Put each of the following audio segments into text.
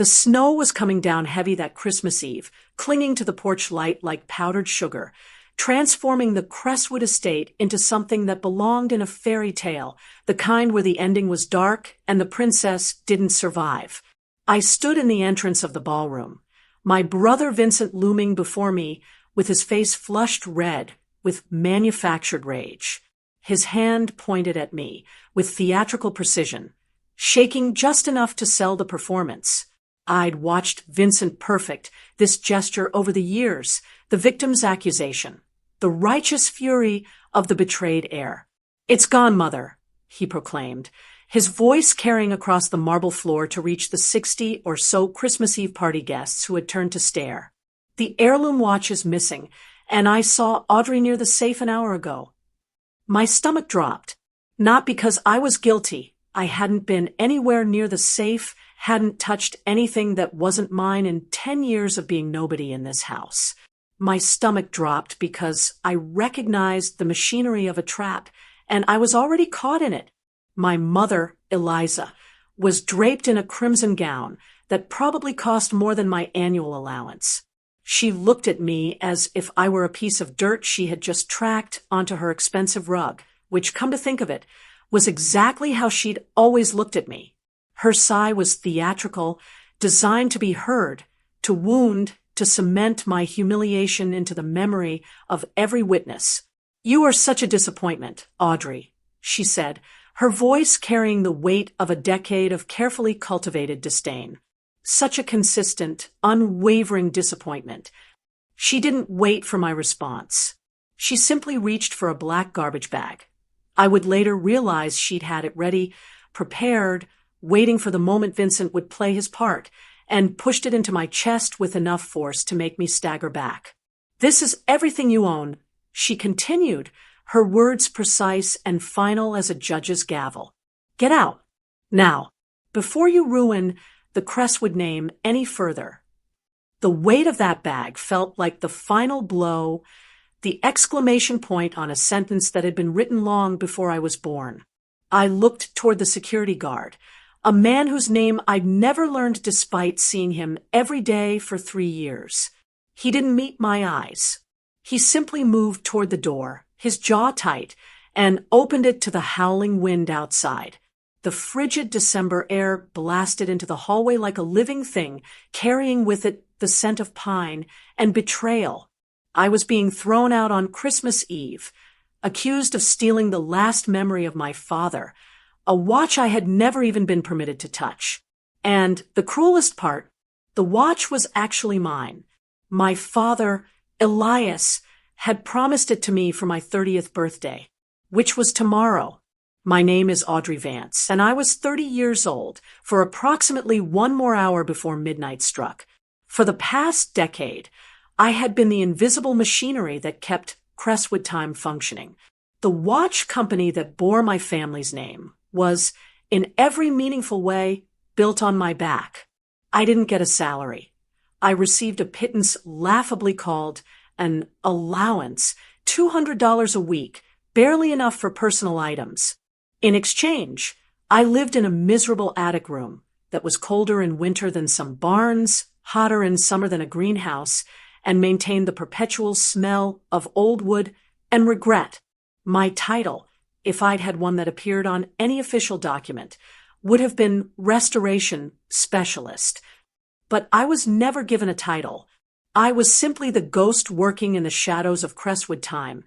The snow was coming down heavy that Christmas Eve, clinging to the porch light like powdered sugar, transforming the Crestwood estate into something that belonged in a fairy tale, the kind where the ending was dark and the princess didn't survive. I stood in the entrance of the ballroom, my brother Vincent looming before me with his face flushed red with manufactured rage. His hand pointed at me with theatrical precision, shaking just enough to sell the performance. I'd watched Vincent perfect this gesture over the years, the victim's accusation, the righteous fury of the betrayed heir. "It's gone, Mother," he proclaimed, his voice carrying across the marble floor to reach the 60 or so Christmas Eve party guests who had turned to stare. "The heirloom watch is missing, and I saw Audrey near the safe an hour ago." My stomach dropped, not because I was guilty. I hadn't been anywhere near the safe, hadn't touched anything that wasn't mine in 10 years of being nobody in this house. My stomach dropped because I recognized the machinery of a trap, and I was already caught in it. My mother, Eliza, was draped in a crimson gown that probably cost more than my annual allowance. She looked at me as if I were a piece of dirt she had just tracked onto her expensive rug, which, come to think of it, was exactly how she'd always looked at me. Her sigh was theatrical, designed to be heard, to wound, to cement my humiliation into the memory of every witness. "You are such a disappointment, Audrey," she said, her voice carrying the weight of a decade of carefully cultivated disdain. Such a consistent, unwavering disappointment. She didn't wait for my response. She simply reached for a black garbage bag. I would later realize she'd had it ready, prepared, waiting for the moment Vincent would play his part, and pushed it into my chest with enough force to make me stagger back. "This is everything you own," she continued, her words precise and final as a judge's gavel. "Get out. Now, before you ruin the Crestwood name any further." The weight of that bag felt like the final blow, the exclamation point on a sentence that had been written long before I was born. I looked toward the security guard, a man whose name I'd never learned despite seeing him every day for 3 years. He didn't meet my eyes. He simply moved toward the door, his jaw tight, and opened it to the howling wind outside. The frigid December air blasted into the hallway like a living thing, carrying with it the scent of pine and betrayal. I was being thrown out on Christmas Eve, accused of stealing the last memory of my father, a watch I had never even been permitted to touch. And the cruelest part, the watch was actually mine. My father, Elias, had promised it to me for my 30th birthday, which was tomorrow. My name is Audrey Vance, and I was 30 years old for approximately 1 more hour before midnight struck. For the past decade, I had been the invisible machinery that kept Crestwood Time functioning. The watch company that bore my family's name was, in every meaningful way, built on my back. I didn't get a salary. I received a pittance laughably called an allowance, $200 a week, barely enough for personal items. In exchange, I lived in a miserable attic room that was colder in winter than some barns, hotter in summer than a greenhouse, and maintained the perpetual smell of old wood and regret. My title, if I'd had one that appeared on any official document, would have been Restoration Specialist. But I was never given a title. I was simply the ghost working in the shadows of Crestwood Time,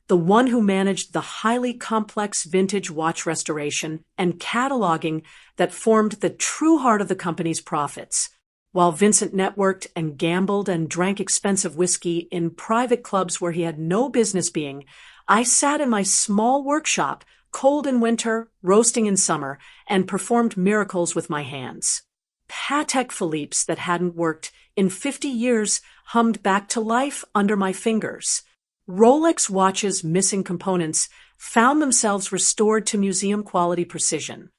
the one who managed the highly complex vintage watch restoration and cataloging that formed the true heart of the company's profits. While Vincent networked and gambled and drank expensive whiskey in private clubs where he had no business being, I sat in my small workshop, cold in winter, roasting in summer, and performed miracles with my hands. Patek Philippe's that hadn't worked in 50 years hummed back to life under my fingers. Rolex watches' missing components found themselves restored to museum-quality precision.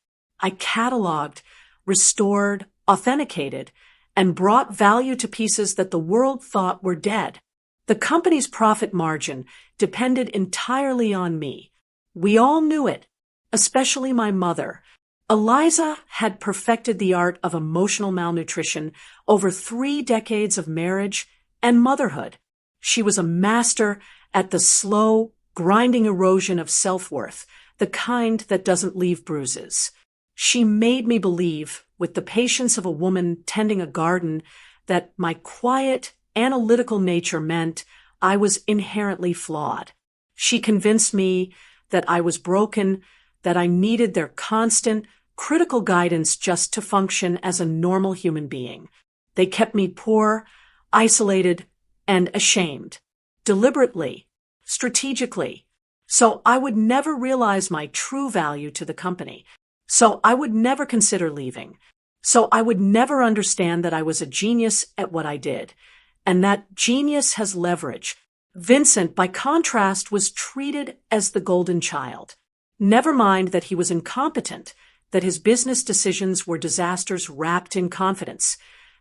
I cataloged, restored, authenticated, and brought value to pieces that the world thought were dead. The company's profit margin depended entirely on me. We all knew it, especially my mother, Eliza had perfected the art of emotional malnutrition over 3 decades of marriage and motherhood. She was a master at the slow, grinding erosion of self-worth, the kind that doesn't leave bruises. She made me believe, with the patience of a woman tending a garden, that my quiet, analytical nature meant I was inherently flawed. She convinced me that I was broken, that I needed their constant, critical guidance just to function as a normal human being. They kept me poor, isolated, and ashamed. Deliberately, strategically. So I would never realize my true value to the company. So I would never consider leaving. So I would never understand that I was a genius at what I did. And that genius has leverage. Vincent, by contrast, was treated as the golden child. Never mind that he was incompetent, that his business decisions were disasters wrapped in confidence,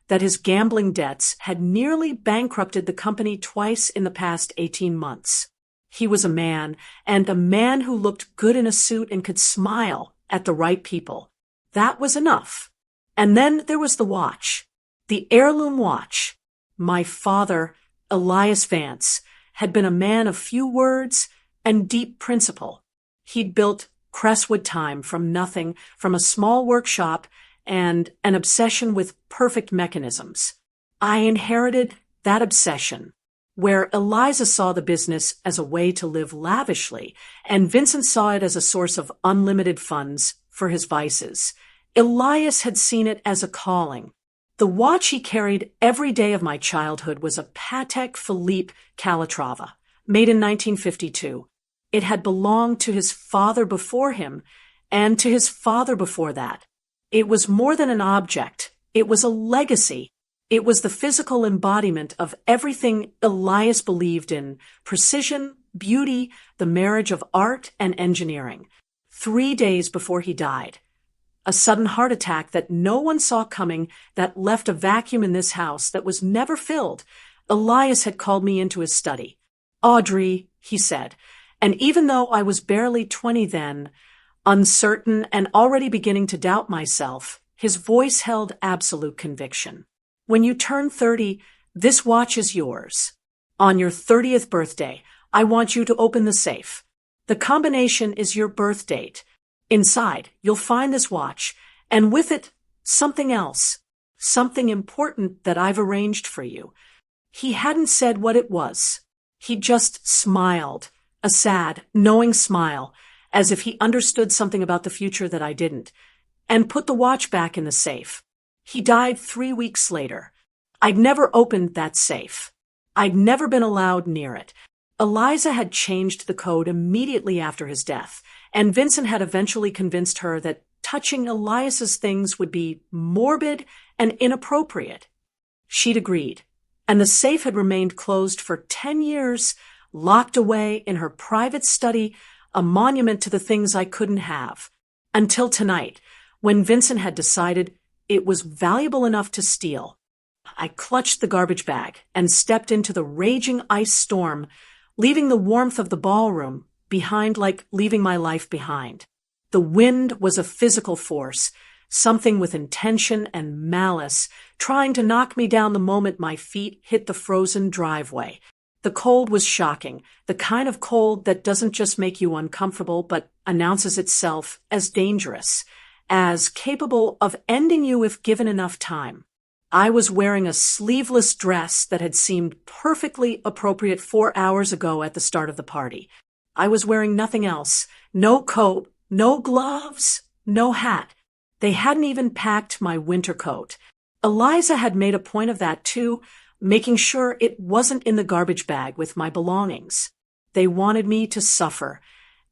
that his gambling debts had nearly bankrupted the company twice in the past 18 months. He was a man, and a man who looked good in a suit and could smile at the right people. That was enough. And then there was the watch. The heirloom watch. My father, Elias Vance, had been a man of few words and deep principle. He'd built Crestwood Time from nothing, from a small workshop and an obsession with perfect mechanisms. I inherited that obsession, where Eliza saw the business as a way to live lavishly, and Vincent saw it as a source of unlimited funds for his vices. Elias had seen it as a calling. The watch he carried every day of my childhood was a Patek Philippe Calatrava, made in 1952. It had belonged to his father before him, and to his father before that. It was more than an object. It was a legacy. It was the physical embodiment of everything Elias believed in: precision, beauty, the marriage of art and engineering. 3 days before he died, a sudden heart attack that no one saw coming, that left a vacuum in this house that was never filled, Elias had called me into his study. "Audrey," he said, and even though I was barely 20 then, uncertain and already beginning to doubt myself, his voice held absolute conviction. "When you turn 30, this watch is yours. On your 30th birthday, I want you to open the safe. The combination is your birth date. Inside, you'll find this watch, and with it, something else, something important that I've arranged for you." He hadn't said what it was. He just smiled, a sad, knowing smile, as if he understood something about the future that I didn't, and put the watch back in the safe. He died 3 weeks later. I'd never opened that safe. I'd never been allowed near it. Eliza had changed the code immediately after his death, and Vincent had eventually convinced her that touching Elias's things would be morbid and inappropriate. She'd agreed, and the safe had remained closed for 10 years, locked away in her private study, a monument to the things I couldn't have. Until tonight, when Vincent had decided it was valuable enough to steal. I clutched the garbage bag and stepped into the raging ice storm, leaving the warmth of the ballroom behind like leaving my life behind. The wind was a physical force, something with intention and malice, trying to knock me down the moment my feet hit the frozen driveway. The cold was shocking, the kind of cold that doesn't just make you uncomfortable but announces itself as dangerous, as capable of ending you if given enough time. I was wearing a sleeveless dress that had seemed perfectly appropriate 4 hours ago at the start of the party. I was wearing nothing else. No coat, no gloves, no hat. They hadn't even packed my winter coat. Eliza had made a point of that too, making sure it wasn't in the garbage bag with my belongings. They wanted me to suffer,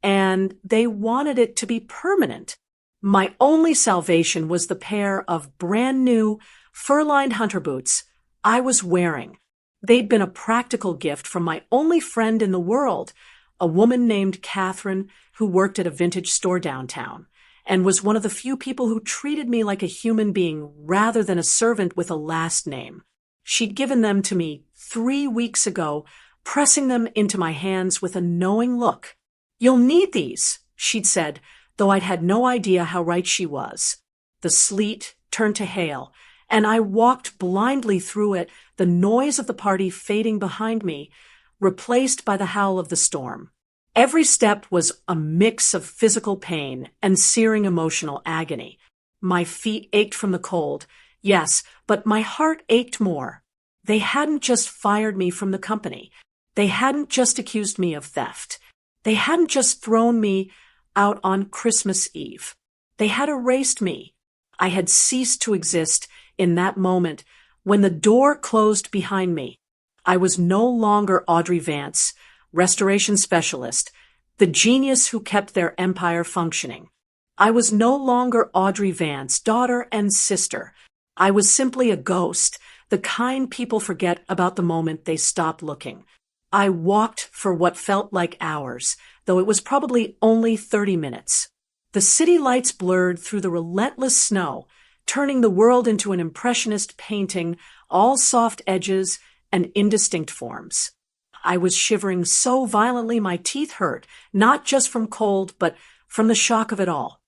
and they wanted it to be permanent. My only salvation was the pair of brand new, fur-lined hunter boots I was wearing. They'd been a practical gift from my only friend in the world, a woman named Catherine who worked at a vintage store downtown, and was one of the few people who treated me like a human being rather than a servant with a last name. She'd given them to me 3 weeks ago, pressing them into my hands with a knowing look. "You'll need these," she'd said, though I'd had no idea how right she was. The sleet turned to hail, and I walked blindly through it, the noise of the party fading behind me, replaced by the howl of the storm. Every step was a mix of physical pain and searing emotional agony. My feet ached from the cold, yes, but my heart ached more. They hadn't just fired me from the company. They hadn't just accused me of theft. They hadn't just thrown me out on Christmas Eve. They had erased me. I had ceased to exist in that moment when the door closed behind me. I was no longer Audrey Vance, restoration specialist, the genius who kept their empire functioning. I was no longer Audrey Vance, daughter and sister. I was simply a ghost, the kind people forget about the moment they stop looking. I walked for what felt like hours, though it was probably only 30 minutes. The city lights blurred through the relentless snow, turning the world into an impressionist painting, all soft edges and indistinct forms. I was shivering so violently my teeth hurt, not just from cold, but from the shock of it all.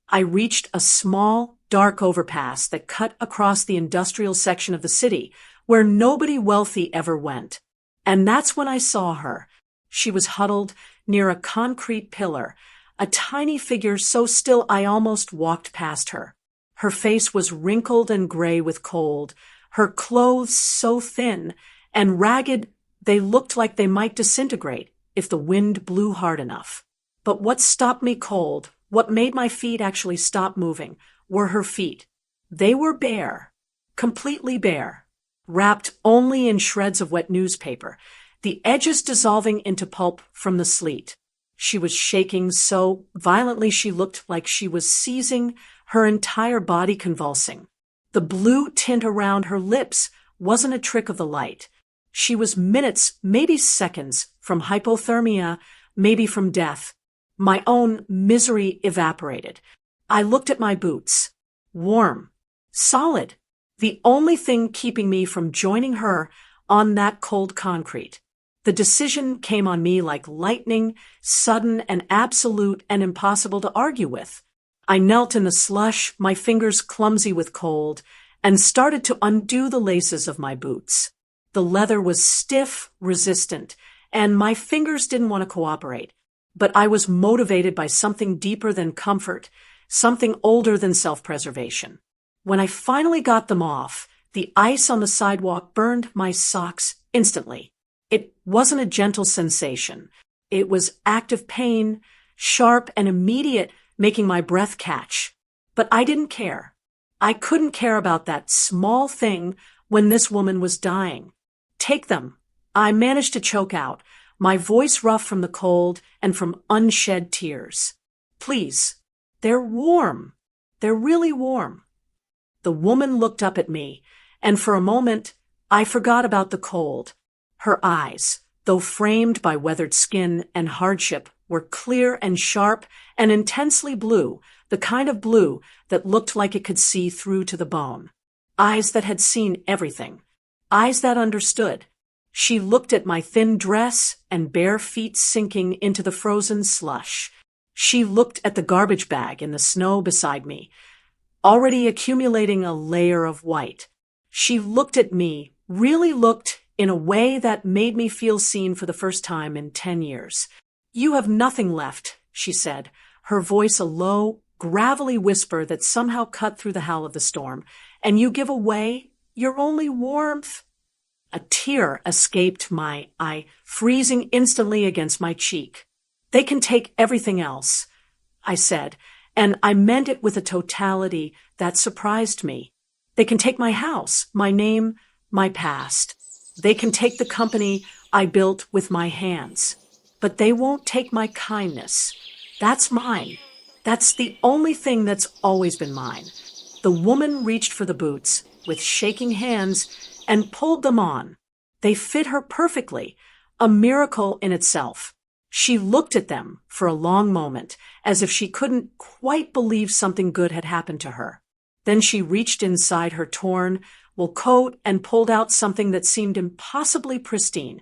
I reached a small, dark overpass that cut across the industrial section of the city, where nobody wealthy ever went. And that's when I saw her. She was huddled near a concrete pillar, a tiny figure so still I almost walked past her. Her face was wrinkled and gray with cold, her clothes so thin and ragged they looked like they might disintegrate if the wind blew hard enough. But what stopped me cold, what made my feet actually stop moving, were her feet. They were bare, completely bare, wrapped only in shreds of wet newspaper, the edges dissolving into pulp from the sleet. She was shaking so violently she looked like she was seizing, her entire body convulsing. The blue tint around her lips wasn't a trick of the light. She was minutes, maybe seconds, from hypothermia, maybe from death. My own misery evaporated. I looked at my boots. Warm. Solid. The only thing keeping me from joining her on that cold concrete. The decision came on me like lightning, sudden and absolute and impossible to argue with. I knelt in the slush, my fingers clumsy with cold, and started to undo the laces of my boots. The leather was stiff, resistant, and my fingers didn't want to cooperate. But I was motivated by something deeper than comfort, something older than self-preservation. When I finally got them off, the ice on the sidewalk burned my socks instantly. It wasn't a gentle sensation. It was active pain, sharp and immediate, making my breath catch. But I didn't care. I couldn't care about that small thing when this woman was dying. Take them. I managed to choke out, my voice rough from the cold and from unshed tears. Please. They're warm. They're really warm. The woman looked up at me, and for a moment, I forgot about the cold. Her eyes, though framed by weathered skin and hardship, were clear and sharp and intensely blue, the kind of blue that looked like it could see through to the bone. Eyes that had seen everything. Eyes that understood. She looked at my thin dress and bare feet sinking into the frozen slush. She looked at the garbage bag in the snow beside me, already accumulating a layer of white. She looked at me, really looked in a way that made me feel seen for the first time in 10 years. You have nothing left, she said, her voice a low, gravelly whisper that somehow cut through the howl of the storm. And you give away your only warmth. A tear escaped my eye, freezing instantly against my cheek. They can take everything else, I said, and I meant it with a totality that surprised me. They can take my house, my name, my past. They can take the company I built with my hands. But they won't take my kindness. That's mine. That's the only thing that's always been mine. The woman reached for the boots with shaking hands and pulled them on. They fit her perfectly, a miracle in itself. She looked at them for a long moment, as if she couldn't quite believe something good had happened to her. Then she reached inside her torn wool coat and pulled out something that seemed impossibly pristine,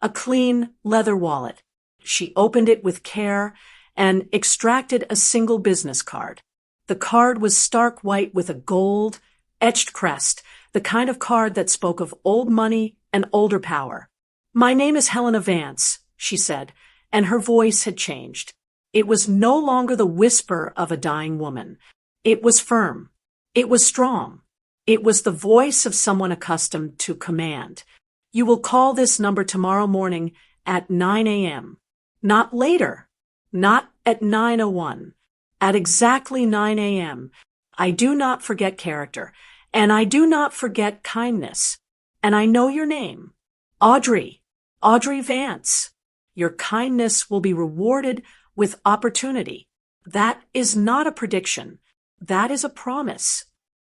a clean leather wallet. She opened it with care and extracted a single business card. The card was stark white with a gold, etched crest, the kind of card that spoke of old money and older power. "My name is Helena Vance," she said, and her voice had changed. It was no longer the whisper of a dying woman. It was firm. It was strong. It was the voice of someone accustomed to command. "You will call this number tomorrow morning at 9 a.m. Not later. Not at 9:01. At exactly 9 a.m. I do not forget character, and I do not forget kindness. And I know your name. Audrey. Audrey Vance. Your kindness will be rewarded with opportunity. That is not a prediction. That is a promise."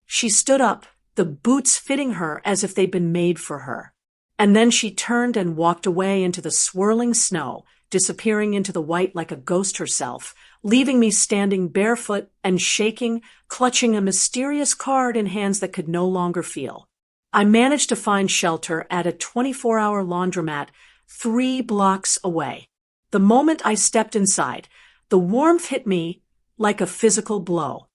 She stood up, the boots fitting her as if they'd been made for her. And then she turned and walked away into the swirling snow, disappearing into the white like a ghost herself, leaving me standing barefoot and shaking, clutching a mysterious card in hands that could no longer feel. I managed to find shelter at a 24-hour laundromat 3 blocks away. The moment I stepped inside, the warmth hit me like a physical blow.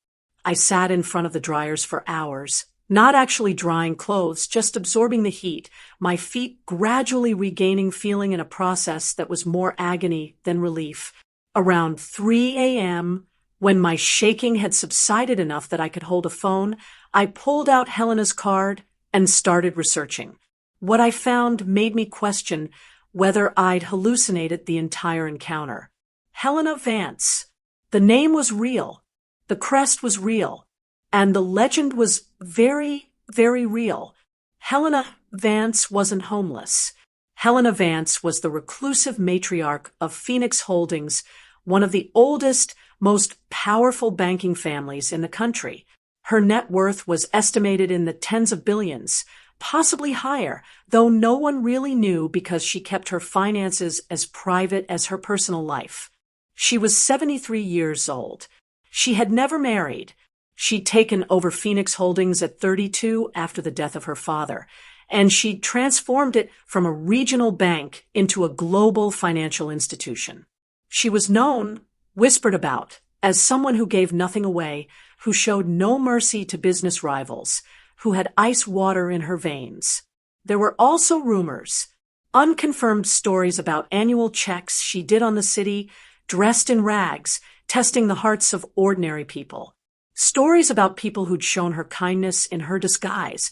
I sat in front of the dryers for hours, not actually drying clothes, just absorbing the heat, my feet gradually regaining feeling in a process that was more agony than relief. Around 3 a.m., when my shaking had subsided enough that I could hold a phone, I pulled out Helena's card and started researching. What I found made me question whether I'd hallucinated the entire encounter. Helena Vance. The name was real. The crest was real. And the legend was very, very real. Helena Vance wasn't homeless. Helena Vance was the reclusive matriarch of Phoenix Holdings, one of the oldest, most powerful banking families in the country. Her net worth was estimated in the tens of billions, possibly higher, though no one really knew because she kept her finances as private as her personal life. She was 73 years old. She had never married. She'd taken over Phoenix Holdings at 32 after the death of her father, and she'd transformed it from a regional bank into a global financial institution. She was known, whispered about, as someone who gave nothing away, who showed no mercy to business rivals, who had ice water in her veins. There were also rumors, unconfirmed stories about annual checks she did on the city, dressed in rags, testing the hearts of ordinary people. Stories about people who'd shown her kindness in her disguise,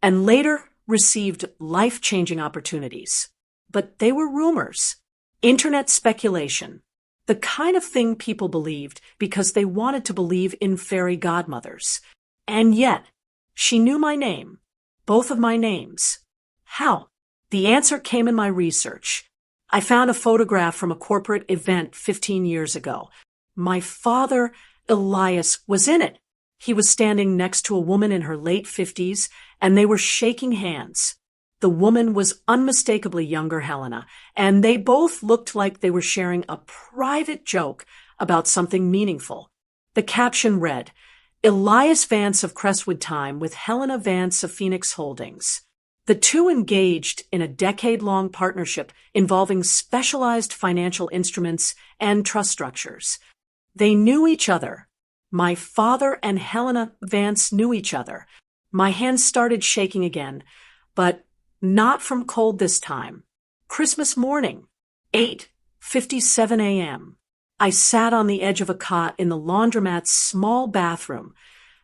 and later received life-changing opportunities. But they were rumors, internet speculation, the kind of thing people believed because they wanted to believe in fairy godmothers. And yet, she knew my name, both of my names. How? The answer came in my research. I found a photograph from a corporate event 15 years ago. My father, Elias, was in it. He was standing next to a woman in her late 50s, and they were shaking hands. The woman was unmistakably younger Helena, and they both looked like they were sharing a private joke about something meaningful. The caption read, "Elias Vance of Crestwood Time with Helena Vance of Phoenix Holdings." The two engaged in a decade-long partnership involving specialized financial instruments and trust structures. They knew each other. My father and Helena Vance knew each other. My hands started shaking again, but not from cold this time. Christmas morning, 8:57 a.m. I sat on the edge of a cot in the laundromat's small bathroom,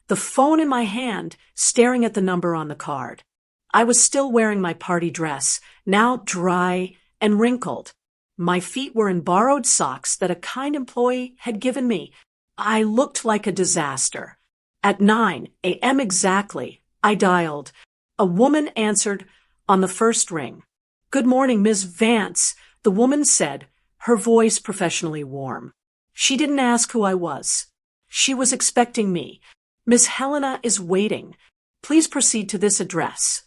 the phone in my hand, staring at the number on the card. I was still wearing my party dress, now dry and wrinkled. My feet were in borrowed socks that a kind employee had given me. I looked like a disaster. At 9 a.m. exactly, I dialed. A woman answered on the first ring. "Good morning, Miss Vance," the woman said, her voice professionally warm. She didn't ask who I was. She was expecting me. "Miss Helena is waiting. Please proceed to this address."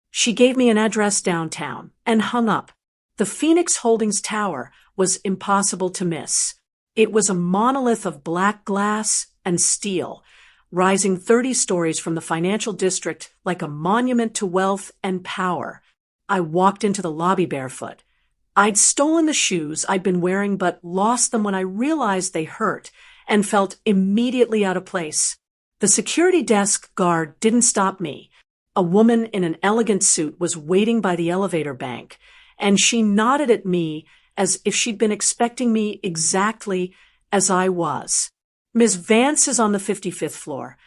She gave me an address downtown and hung up. The Phoenix Holdings Tower was impossible to miss. It was a monolith of black glass and steel, rising 30 stories from the financial district like a monument to wealth and power. I walked into the lobby barefoot. I'd stolen the shoes I'd been wearing but lost them when I realized they hurt and felt immediately out of place. The security desk guard didn't stop me. A woman in an elegant suit was waiting by the elevator bank, and she nodded at me as if she'd been expecting me exactly as I was. "Ms. Vance is on the 55th floor,"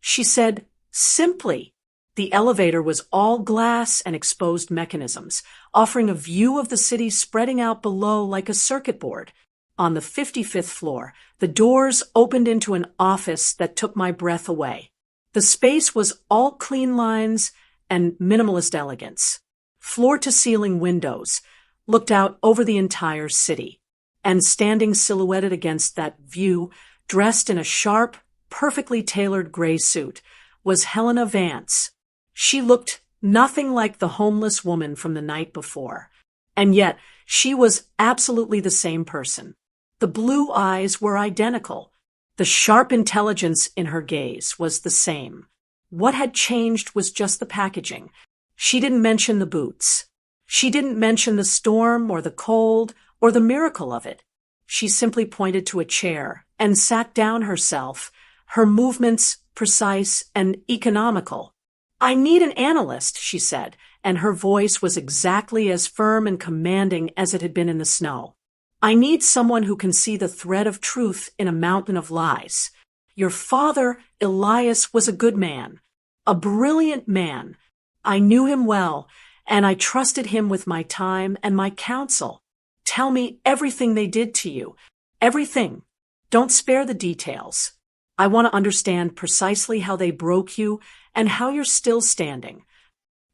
she said simply. The elevator was all glass and exposed mechanisms, offering a view of the city spreading out below like a circuit board. On the 55th floor, the doors opened into an office that took my breath away. The space was all clean lines and minimalist elegance. Floor-to-ceiling windows looked out over the entire city. And standing silhouetted against that view, dressed in a sharp, perfectly tailored gray suit, was Helena Vance. She looked nothing like the homeless woman from the night before. And yet, she was absolutely the same person. The blue eyes were identical. The sharp intelligence in her gaze was the same. What had changed was just the packaging. She didn't mention the boots. She didn't mention the storm or the cold or the miracle of it. She simply pointed to a chair and sat down herself, her movements precise and economical. "I need an analyst," she said, and her voice was exactly as firm and commanding as it had been in the snow. "I need someone who can see the thread of truth in a mountain of lies. Your father, Elias, was a good man, a brilliant man. I knew him well, and I trusted him with my time and my counsel. Tell me everything they did to you. Everything. Don't spare the details. I want to understand precisely how they broke you and how you're still standing."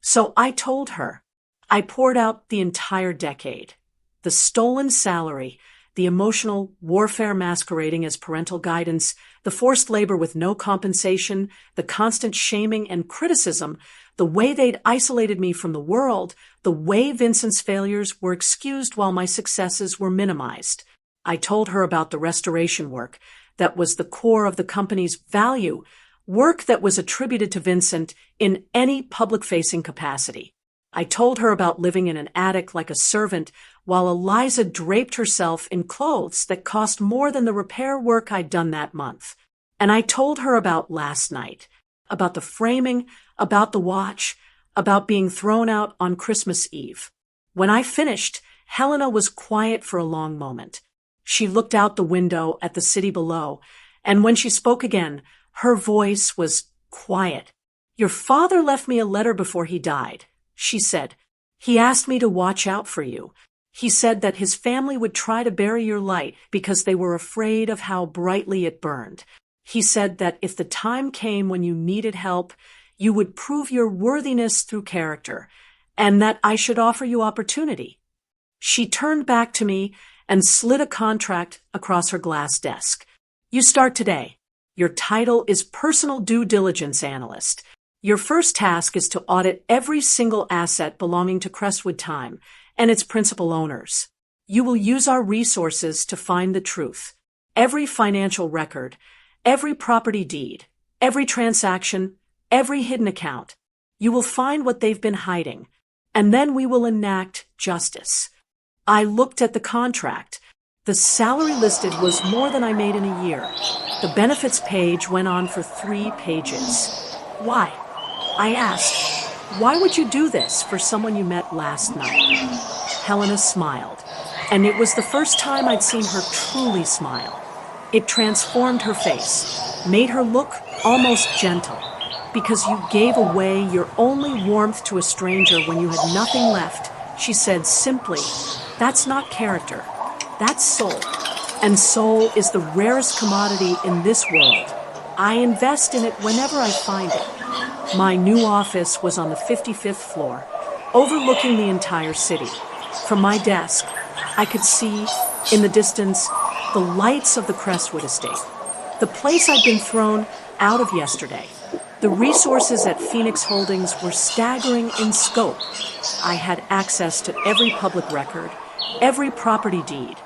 So I told her. I poured out the entire decade. The stolen salary, the emotional warfare masquerading as parental guidance, the forced labor with no compensation, the constant shaming and criticism, the way they'd isolated me from the world, the way Vincent's failures were excused while my successes were minimized. I told her about the restoration work that was the core of the company's value, work that was attributed to Vincent in any public-facing capacity. I told her about living in an attic like a servant while Eliza draped herself in clothes that cost more than the repair work I'd done that month. And I told her about last night, about the framing, about the watch, about being thrown out on Christmas Eve. When I finished, Helena was quiet for a long moment. She looked out the window at the city below, and when she spoke again, her voice was quiet. "Your father left me a letter before he died," she said. "He asked me to watch out for you. He said that his family would try to bury your light because they were afraid of how brightly it burned. He said that if the time came when you needed help, you would prove your worthiness through character, and that I should offer you opportunity." She turned back to me and slid a contract across her glass desk. "You start today. Your title is Personal Due Diligence Analyst. Your first task is to audit every single asset belonging to Crestwood Time and its principal owners. You will use our resources to find the truth. Every financial record, every property deed, every transaction, every hidden account. You will find what they've been hiding, and then we will enact justice." I looked at the contract. The salary listed was more than I made in a year. The benefits page went on for 3 pages. "Why?" I asked. "Why would you do this for someone you met last night?" Helena smiled, and it was the first time I'd seen her truly smile. It transformed her face, made her look almost gentle. "Because you gave away your only warmth to a stranger when you had nothing left," she said simply. "That's not character. That's soul. And soul is the rarest commodity in this world. I invest in it whenever I find it." My new office was on the 55th floor, overlooking the entire city. From my desk, I could see, in the distance, the lights of the Crestwood estate. The place I'd been thrown out of yesterday. The resources at Phoenix Holdings were staggering in scope. I had access to every public record, every property deed,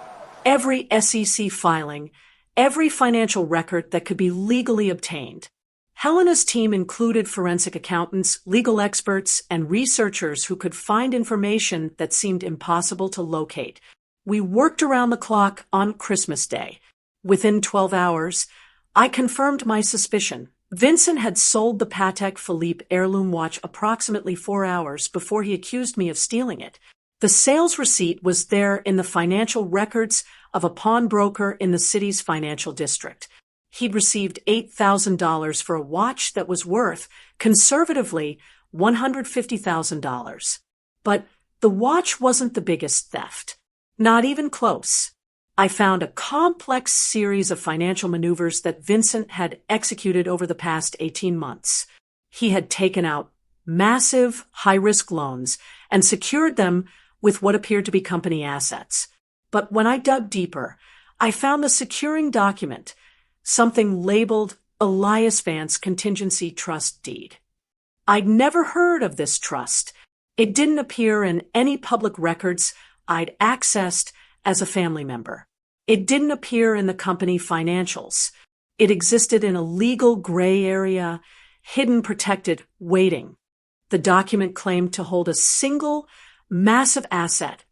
every SEC filing, every financial record that could be legally obtained. Helena's team included forensic accountants, legal experts, and researchers who could find information that seemed impossible to locate. We worked around the clock on Christmas Day. Within 12 hours, I confirmed my suspicion. Vincent had sold the Patek Philippe heirloom watch approximately 4 hours before he accused me of stealing it. The sales receipt was there in the financial records of a pawnbroker in the city's financial district. He'd received $8,000 for a watch that was worth, conservatively, $150,000. But the watch wasn't the biggest theft. Not even close. I found a complex series of financial maneuvers that Vincent had executed over the past 18 months. He had taken out massive, high-risk loans and secured them with what appeared to be company assets. But when I dug deeper, I found the securing document, something labeled Elias Vance Contingency Trust Deed. I'd never heard of this trust. It didn't appear in any public records I'd accessed as a family member. It didn't appear in the company financials. It existed in a legal gray area, hidden, protected, waiting. The document claimed to hold a single, massive asset,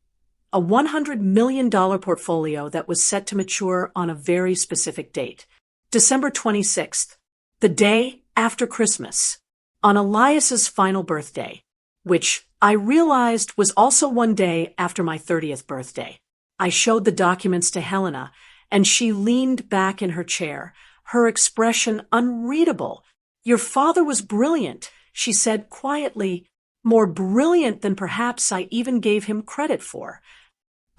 a $100 million portfolio that was set to mature on a very specific date. December 26th, the day after Christmas, on Elias's final birthday, which I realized was also one day after my 30th birthday. I showed the documents to Helena, and she leaned back in her chair, her expression unreadable. "Your father was brilliant," she said quietly, "more brilliant than perhaps I even gave him credit for."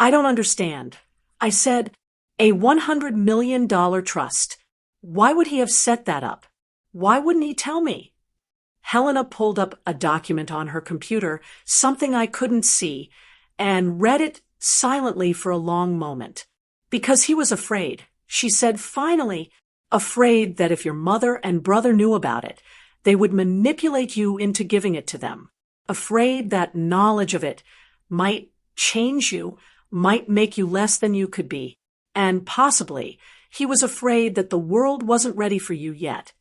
"I don't understand," I said. "A $100 million trust. Why would he have set that up? Why wouldn't he tell me?" Helena pulled up a document on her computer, something I couldn't see, and read it silently for a long moment. "Because he was afraid," she said finally, "afraid that if your mother and brother knew about it, they would manipulate you into giving it to them. Afraid that knowledge of it might change you, might make you less than you could be. And possibly, he was afraid that the world wasn't ready for you yet."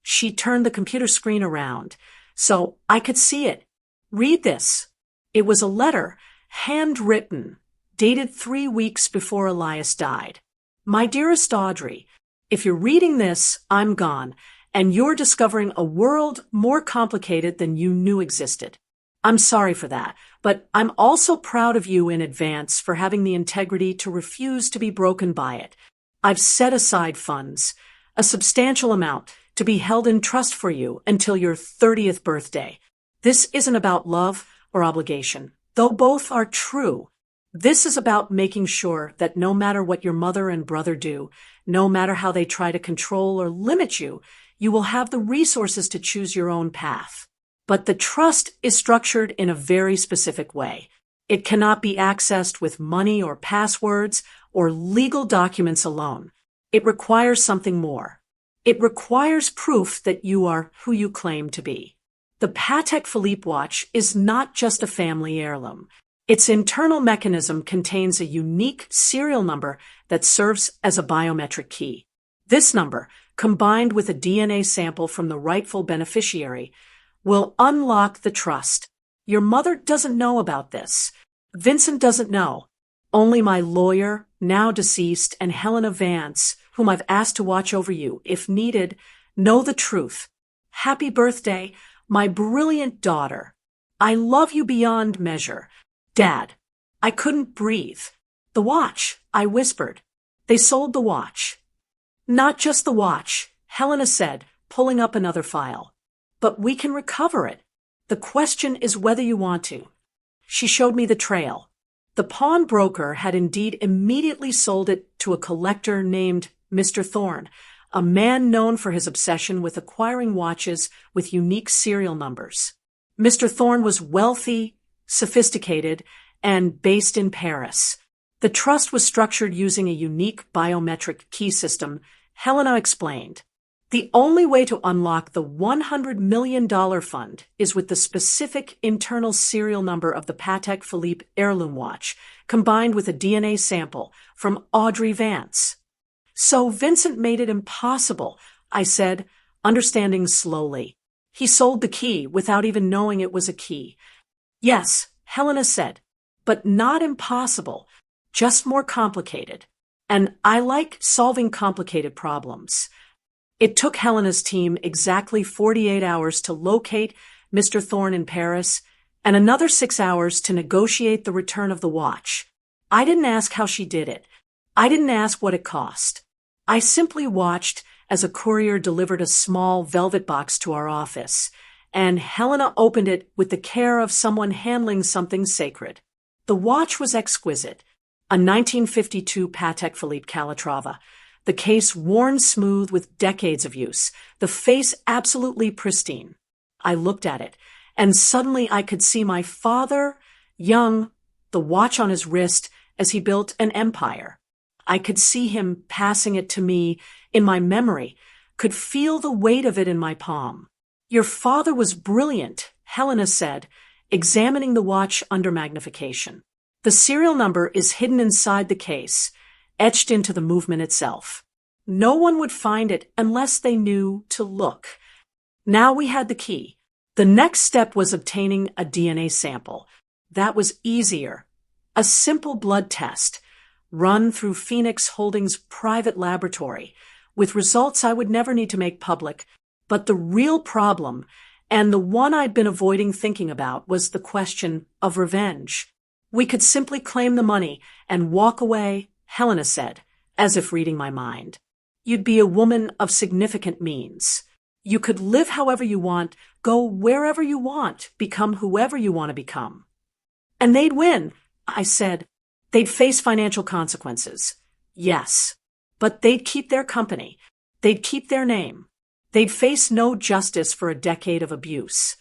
She turned the computer screen around so I could see it. "Read this." It was a letter, handwritten, dated 3 weeks before Elias died. "My dearest Audrey, if you're reading this, I'm gone, and you're discovering a world more complicated than you knew existed. I'm sorry for that, but I'm also proud of you in advance for having the integrity to refuse to be broken by it. I've set aside funds, a substantial amount, to be held in trust for you until your 30th birthday. This isn't about love or obligation, though both are true. This is about making sure that no matter what your mother and brother do, no matter how they try to control or limit you, you will have the resources to choose your own path. But the trust is structured in a very specific way. It cannot be accessed with money or passwords or legal documents alone. It requires something more. It requires proof that you are who you claim to be. The Patek Philippe watch is not just a family heirloom. Its internal mechanism contains a unique serial number that serves as a biometric key. This number, combined with a DNA sample from the rightful beneficiary, will unlock the trust. Your mother doesn't know about this. Vincent doesn't know. Only my lawyer, now deceased, and Helena Vance, whom I've asked to watch over you, if needed, know the truth. Happy birthday, my brilliant daughter. I love you beyond measure. Dad. I couldn't breathe. The watch, I whispered. They sold the watch. Not just the watch, Helena said, pulling up another file. But we can recover it. The question is whether you want to. She showed me the trail. The pawnbroker had indeed immediately sold it to a collector named Mr. Thorne, a man known for his obsession with acquiring watches with unique serial numbers. Mr. Thorne was wealthy, sophisticated, and based in Paris. The trust was structured using a unique biometric key system, Helena explained. The only way to unlock the $100 million fund is with the specific internal serial number of the Patek Philippe heirloom watch, combined with a DNA sample from Audrey Vance. So Vincent made it impossible, I said, understanding slowly. He sold the key without even knowing it was a key. Yes, Helena said, but not impossible, just more complicated. And I like solving complicated problems. It took Helena's team exactly 48 hours to locate Mr. Thorne in Paris and another 6 hours to negotiate the return of the watch. I didn't ask how she did it. I didn't ask what it cost. I simply watched as a courier delivered a small velvet box to our office, and Helena opened it with the care of someone handling something sacred. The watch was exquisite, a 1952 Patek Philippe Calatrava, the case worn smooth with decades of use, the face absolutely pristine. I looked at it, and suddenly I could see my father, young, the watch on his wrist as he built an empire. I could see him passing it to me in my memory, could feel the weight of it in my palm. Your father was brilliant, Helena said, examining the watch under magnification. The serial number is hidden inside the case, etched into the movement itself. No one would find it unless they knew to look. Now we had the key. The next step was obtaining a DNA sample. That was easier. A simple blood test, run through Phoenix Holdings' private laboratory, with results I would never need to make public. But the real problem, and the one I'd been avoiding thinking about, was the question of revenge. We could simply claim the money and walk away, Helena said, as if reading my mind. You'd be a woman of significant means. You could live however you want, go wherever you want, become whoever you want to become. And they'd win, I said. They'd face financial consequences. Yes. But they'd keep their company. They'd keep their name. They'd face no justice for a decade of abuse.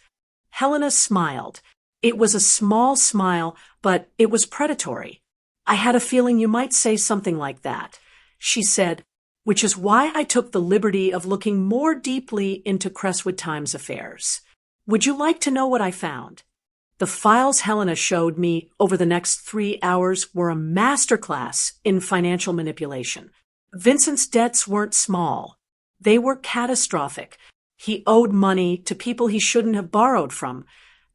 Helena smiled. It was a small smile, but it was predatory. I had a feeling you might say something like that. She said, which is why I took the liberty of looking more deeply into Crestwood Times affairs. Would you like to know what I found? The files Helena showed me over the next 3 hours were a masterclass in financial manipulation. Vincent's debts weren't small. They were catastrophic. He owed money to people he shouldn't have borrowed from,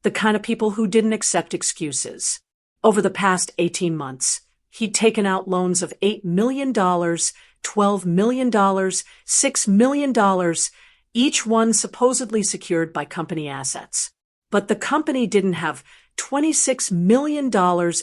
the kind of people who didn't accept excuses. Over the past 18 months, he'd taken out loans of $8 million, $12 million, $6 million, each one supposedly secured by company assets. But the company didn't have $26 million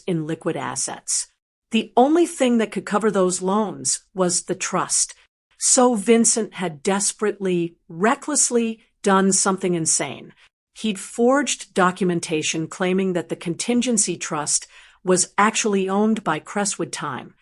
in liquid assets. The only thing that could cover those loans was the trust. So Vincent had desperately, recklessly done something insane. He'd forged documentation claiming that the contingency trust was actually owned by Crestwood Time,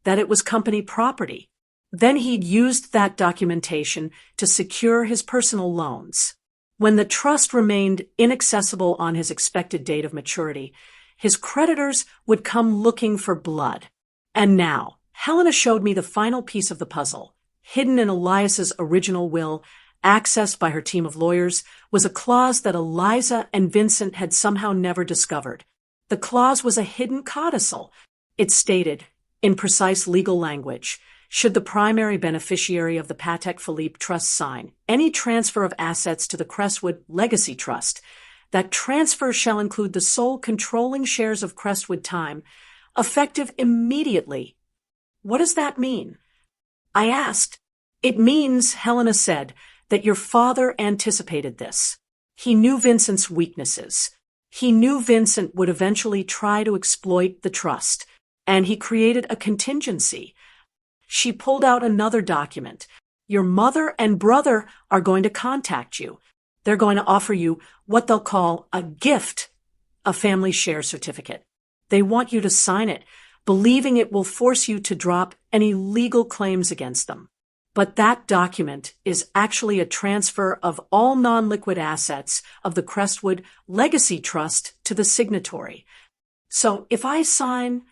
that it was company property. Then he'd used that documentation to secure his personal loans. When the trust remained inaccessible on his expected date of maturity, his creditors would come looking for blood. And now, Helena showed me the final piece of the puzzle. Hidden in Elias's original will, accessed by her team of lawyers, was a clause that Eliza and Vincent had somehow never discovered. The clause was a hidden codicil. It stated, in precise legal language, should the primary beneficiary of the Patek Philippe Trust sign any transfer of assets to the Crestwood Legacy Trust, that transfer shall include the sole controlling shares of Crestwood Time, effective immediately. What does that mean? I asked. It means, Helena said, that your father anticipated this. He knew Vincent's weaknesses. He knew Vincent would eventually try to exploit the trust, and he created a contingency. She pulled out another document. Your mother and brother are going to contact you. They're going to offer you what they'll call a gift, a family share certificate. They want you to sign it, believing it will force you to drop any legal claims against them. But that document is actually a transfer of all non-liquid assets of the Crestwood Legacy Trust to the signatory. So if I sign,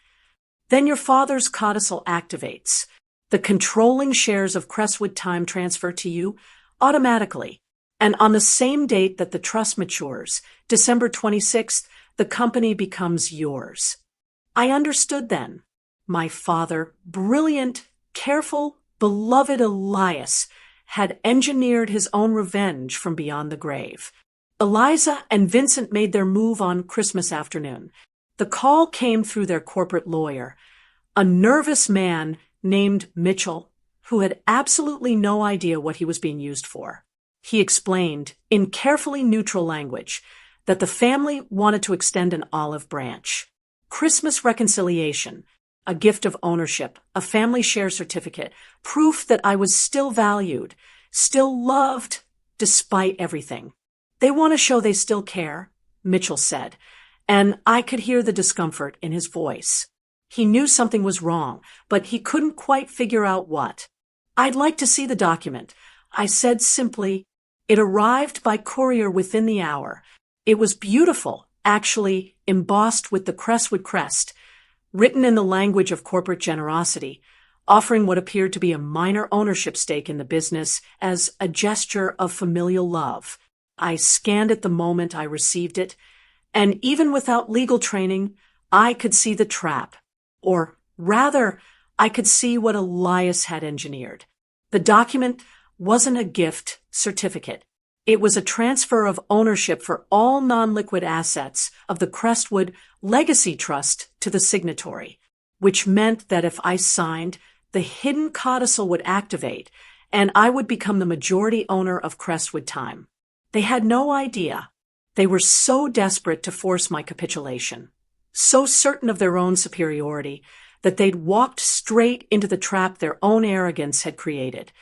then your father's codicil activates. The controlling shares of Crestwood Time transfer to you automatically. And on the same date that the trust matures, December 26th, the company becomes yours. I understood then. My father, brilliant, careful, beloved Elias, had engineered his own revenge from beyond the grave. Eliza and Vincent made their move on Christmas afternoon. The call came through their corporate lawyer, a nervous man named Mitchell, who had absolutely no idea what he was being used for. He explained, in carefully neutral language, that the family wanted to extend an olive branch. Christmas reconciliation, a gift of ownership, a family share certificate, proof that I was still valued, still loved, despite everything. They want to show they still care, Mitchell said, and I could hear the discomfort in his voice. He knew something was wrong, but he couldn't quite figure out what. I'd like to see the document, I said simply. It arrived by courier within the hour. It was beautiful, actually embossed with the Crestwood crest, written in the language of corporate generosity, offering what appeared to be a minor ownership stake in the business as a gesture of familial love. I scanned it the moment I received it, and even without legal training, I could see the trap. Or rather, I could see what Elias had engineered. The document wasn't a gift certificate. It was a transfer of ownership for all non-liquid assets of the Crestwood Legacy Trust to the signatory, which meant that if I signed, the hidden codicil would activate, and I would become the majority owner of Crestwood Time. They had no idea. They were so desperate to force my capitulation, so certain of their own superiority, that they'd walked straight into the trap their own arrogance had created.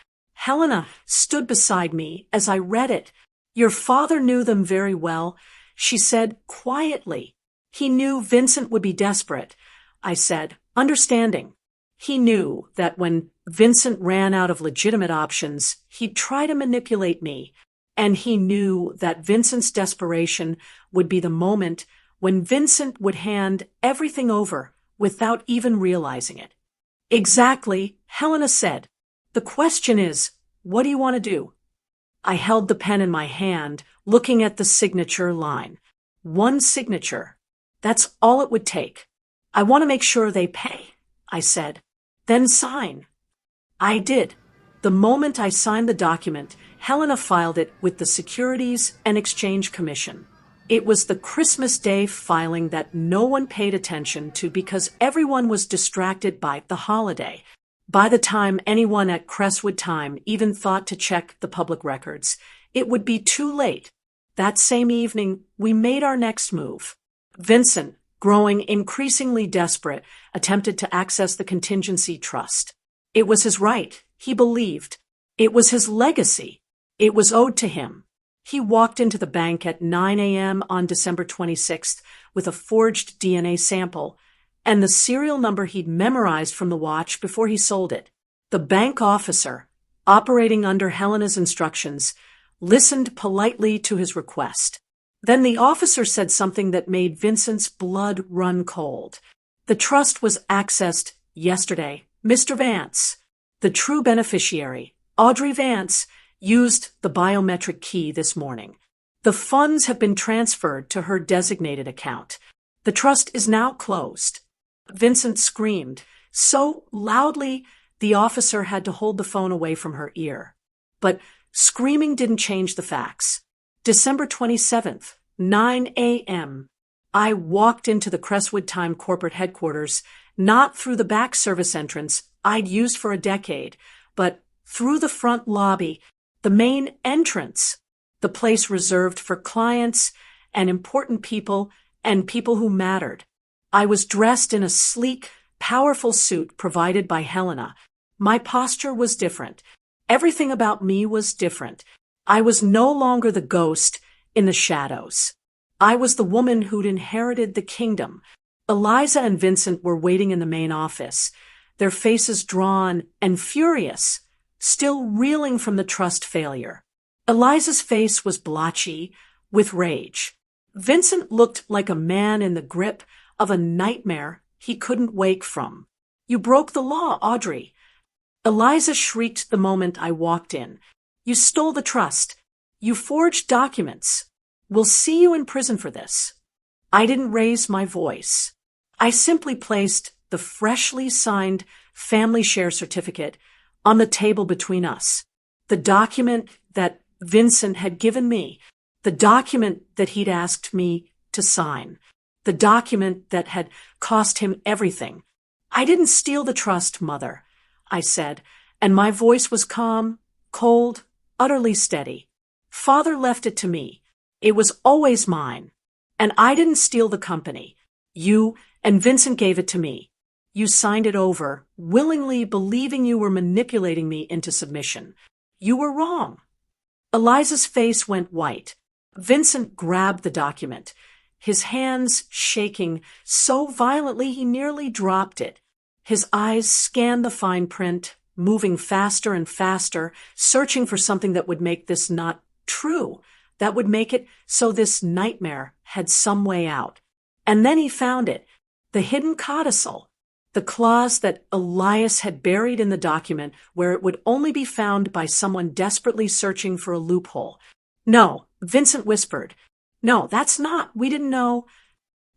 Helena stood beside me as I read it. Your father knew them very well, she said quietly. He knew Vincent would be desperate, I said, understanding. He knew that when Vincent ran out of legitimate options, he'd try to manipulate me, and he knew that Vincent's desperation would be the moment when Vincent would hand everything over without even realizing it. Exactly, Helena said. The question is, what do you want to do? I held the pen in my hand, looking at the signature line. One signature. That's all it would take. I want to make sure they pay, I said. Then sign. I did. The moment I signed the document, Helena filed it with the Securities and Exchange Commission. It was the Christmas Day filing that no one paid attention to because everyone was distracted by the holiday. By the time anyone at Crestwood Time even thought to check the public records, it would be too late. That same evening, we made our next move. Vincent, growing increasingly desperate, attempted to access the contingency trust. It was his right, he believed. It was his legacy. It was owed to him. He walked into the bank at 9 a.m. on December 26th with a forged DNA sample and the serial number he'd memorized from the watch before he sold it. The bank officer, operating under Helena's instructions, listened politely to his request. Then the officer said something that made Vincent's blood run cold. The trust was accessed yesterday. Mr. Vance, the true beneficiary, Audrey Vance, used the biometric key this morning. The funds have been transferred to her designated account. The trust is now closed. Vincent screamed so loudly the officer had to hold the phone away from her ear. But screaming didn't change the facts. December 27th, 9 a.m. I walked into the Crestwood Time corporate headquarters, not through the back service entrance I'd used for a decade, but through the front lobby, the main entrance, the place reserved for clients and important people and people who mattered. I was dressed in a sleek, powerful suit provided by Helena. My posture was different. Everything about me was different. I was no longer the ghost in the shadows. I was the woman who'd inherited the kingdom. Eliza and Vincent were waiting in the main office, their faces drawn and furious, still reeling from the trust failure. Eliza's face was blotchy with rage. Vincent looked like a man in the grip of a nightmare he couldn't wake from. You broke the law, Audrey. Eliza shrieked the moment I walked in. You stole the trust. You forged documents. We'll see you in prison for this. I didn't raise my voice. I simply placed the freshly signed family share certificate on the table between us. The document that Vincent had given me. The document that he'd asked me to sign. The document that had cost him everything. I didn't steal the trust, Mother, I said, and my voice was calm, cold, utterly steady. Father left it to me. It was always mine. And I didn't steal the company. You and Vincent gave it to me. You signed it over, willingly believing you were manipulating me into submission. You were wrong. Eliza's face went white. Vincent grabbed the document, his hands shaking so violently he nearly dropped it. His eyes scanned the fine print, moving faster and faster, searching for something that would make this not true, that would make it so this nightmare had some way out. And then he found it, the hidden codicil, the clause that Elias had buried in the document where it would only be found by someone desperately searching for a loophole. No, Vincent whispered. No, that's not. We didn't know.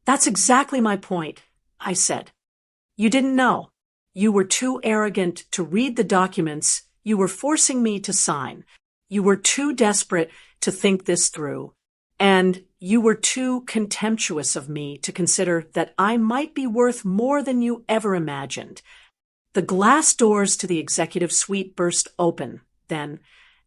That's exactly my point, I said. You didn't know. You were too arrogant to read the documents you were forcing me to sign. You were too desperate to think this through. And you were too contemptuous of me to consider that I might be worth more than you ever imagined. The glass doors to the executive suite burst open then,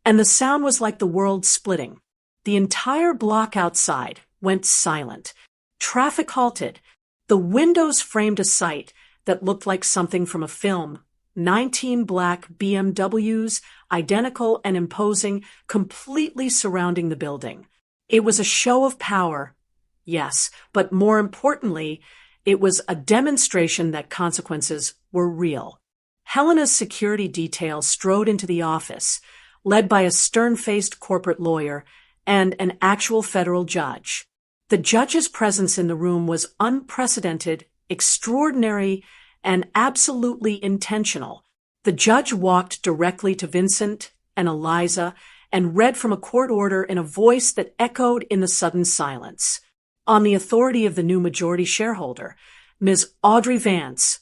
and the sound was like the world splitting. The entire block outside went silent. Traffic halted. The windows framed a sight that looked like something from a film. 19 black BMWs, identical and imposing, completely surrounding the building. It was a show of power, yes, but more importantly, it was a demonstration that consequences were real. Helena's security detail strode into the office, led by a stern-faced corporate lawyer and an actual federal judge. The judge's presence in the room was unprecedented, extraordinary, and absolutely intentional. The judge walked directly to Vincent and Eliza and read from a court order in a voice that echoed in the sudden silence. On the authority of the new majority shareholder, Ms. Audrey Vance,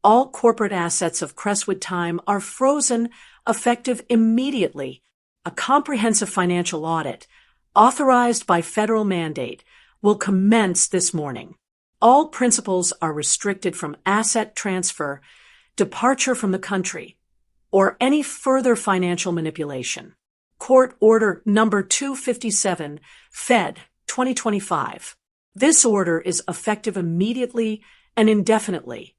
all corporate assets of Crestwood Time are frozen, effective immediately. A comprehensive financial audit, authorized by federal mandate, will commence this morning. All principals are restricted from asset transfer, departure from the country, or any further financial manipulation. Court Order Number 257, Fed 2025. This order is effective immediately and indefinitely.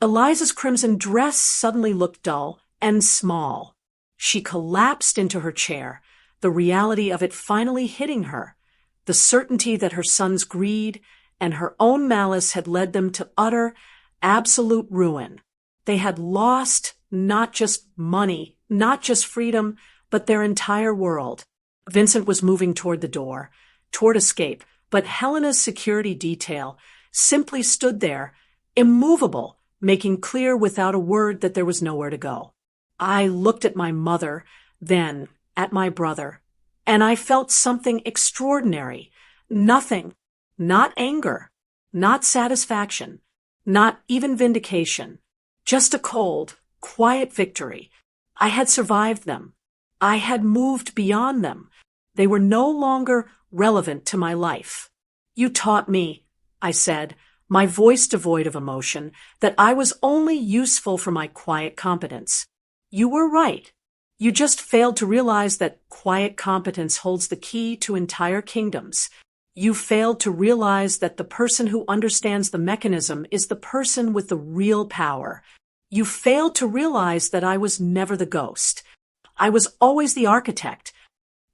Eliza's crimson dress suddenly looked dull and small. She collapsed into her chair, the reality of it finally hitting her, the certainty that her son's greed and her own malice had led them to utter, absolute ruin. They had lost not just money, not just freedom, but their entire world. Vincent was moving toward the door, toward escape, but Helena's security detail simply stood there, immovable, making clear without a word that there was nowhere to go. I looked at my mother, then at my brother, and I felt something extraordinary. Nothing, not anger, not satisfaction, not even vindication, just a cold, quiet victory. I had survived them. I had moved beyond them. They were no longer relevant to my life. You taught me, I said, my voice devoid of emotion, that I was only useful for my quiet competence. You were right. You just failed to realize that quiet competence holds the key to entire kingdoms. You failed to realize that the person who understands the mechanism is the person with the real power. You failed to realize that I was never the ghost. I was always the architect.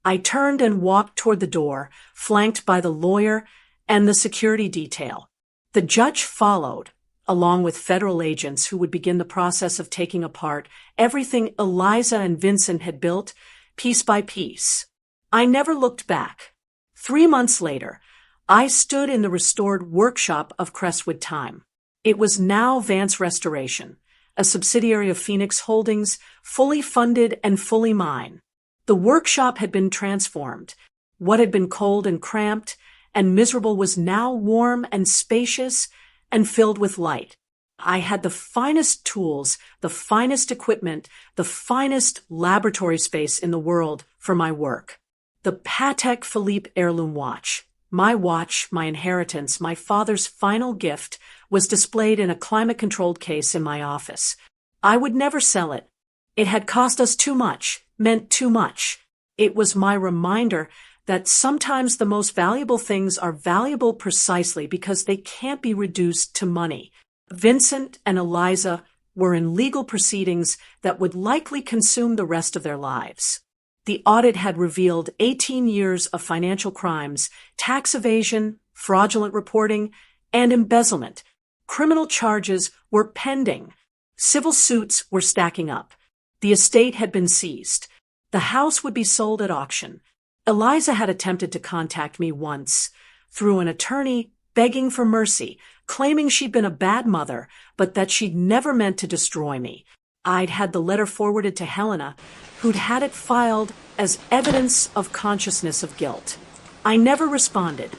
I turned and walked toward the door, flanked by the lawyer and the security detail. The judge followed, along with federal agents who would begin the process of taking apart everything Eliza and Vincent had built, piece by piece. I never looked back. 3 months later, I stood in the restored workshop of Crestwood Time. It was now Vance Restoration, a subsidiary of Phoenix Holdings, fully funded and fully mine. The workshop had been transformed. What had been cold and cramped and miserable was now warm and spacious and filled with light. I had the finest tools, the finest equipment, the finest laboratory space in the world for my work. The Patek Philippe heirloom watch, my inheritance, my father's final gift, was displayed in a climate-controlled case in my office. I would never sell it. It had cost us too much, meant too much. It was my reminder that sometimes the most valuable things are valuable precisely because they can't be reduced to money. Vincent and Eliza were in legal proceedings that would likely consume the rest of their lives. The audit had revealed 18 years of financial crimes, tax evasion, fraudulent reporting, and embezzlement. Criminal charges were pending. Civil suits were stacking up. The estate had been seized. The house would be sold at auction. Eliza had attempted to contact me once, through an attorney, begging for mercy, claiming she'd been a bad mother, but that she'd never meant to destroy me. I'd had the letter forwarded to Helena, who'd had it filed as evidence of consciousness of guilt. I never responded.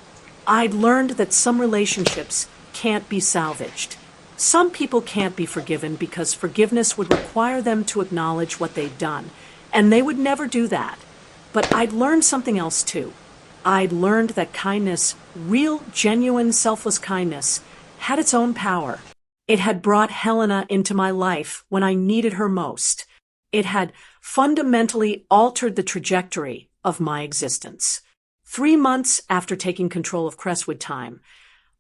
I'd learned that some relationships can't be salvaged. Some people can't be forgiven because forgiveness would require them to acknowledge what they'd done, and they would never do that. But I'd learned something else too. I'd learned that kindness, real, genuine, selfless kindness, had its own power. It had brought Helena into my life when I needed her most. It had fundamentally altered the trajectory of my existence. 3 months after taking control of Crestwood Time,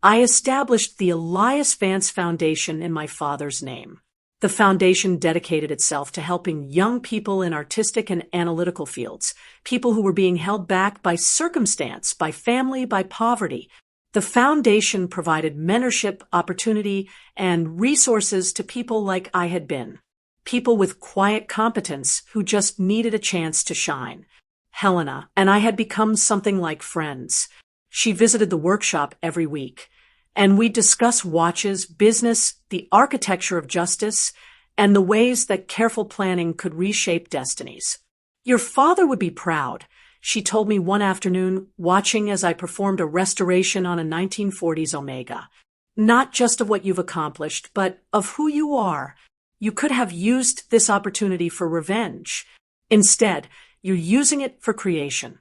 I established the Elias Vance Foundation in my father's name. The foundation dedicated itself to helping young people in artistic and analytical fields, people who were being held back by circumstance, by family, by poverty. The foundation provided mentorship, opportunity, and resources to people like I had been, people with quiet competence who just needed a chance to shine. Helena and I had become something like friends. She visited the workshop every week, and we'd discuss watches, business, the architecture of justice, and the ways that careful planning could reshape destinies. Your father would be proud, she told me one afternoon, watching as I performed a restoration on a 1940s Omega. Not just of what you've accomplished, but of who you are. You could have used this opportunity for revenge. Instead, you're using it for creation.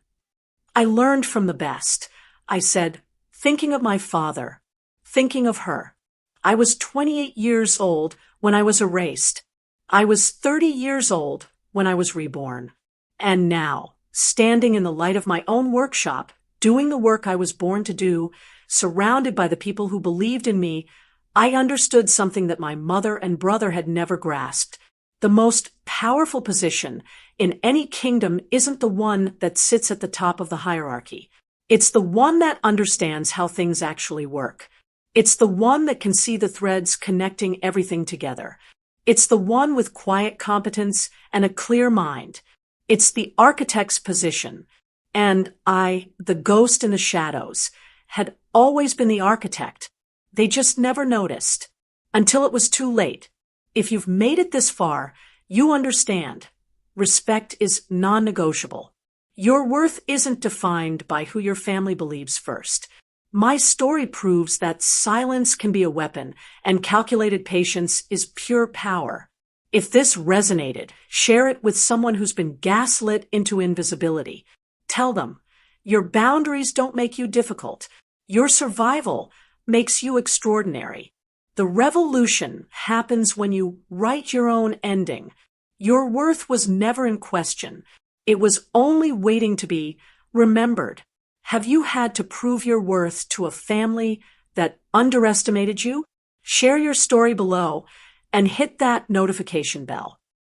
I learned from the best, I said, thinking of my father, thinking of her. I was 28 years old when I was erased. I was 30 years old when I was reborn. And now, standing in the light of my own workshop, doing the work I was born to do, surrounded by the people who believed in me, I understood something that my mother and brother had never grasped. The most powerful position in any kingdom isn't the one that sits at the top of the hierarchy. It's the one that understands how things actually work. It's the one that can see the threads connecting everything together. It's the one with quiet competence and a clear mind. It's the architect's position. And I, the ghost in the shadows, had always been the architect. They just never noticed. Until it was too late. If you've made it this far, you understand. Respect is non-negotiable. Your worth isn't defined by who your family believes first. My story proves that silence can be a weapon, and calculated patience is pure power. If this resonated, share it with someone who's been gaslit into invisibility. Tell them, your boundaries don't make you difficult. Your survival makes you extraordinary. The revolution happens when you write your own ending. Your worth was never in question. It was only waiting to be remembered. Have you had to prove your worth to a family that underestimated you? Share your story below and hit that notification bell.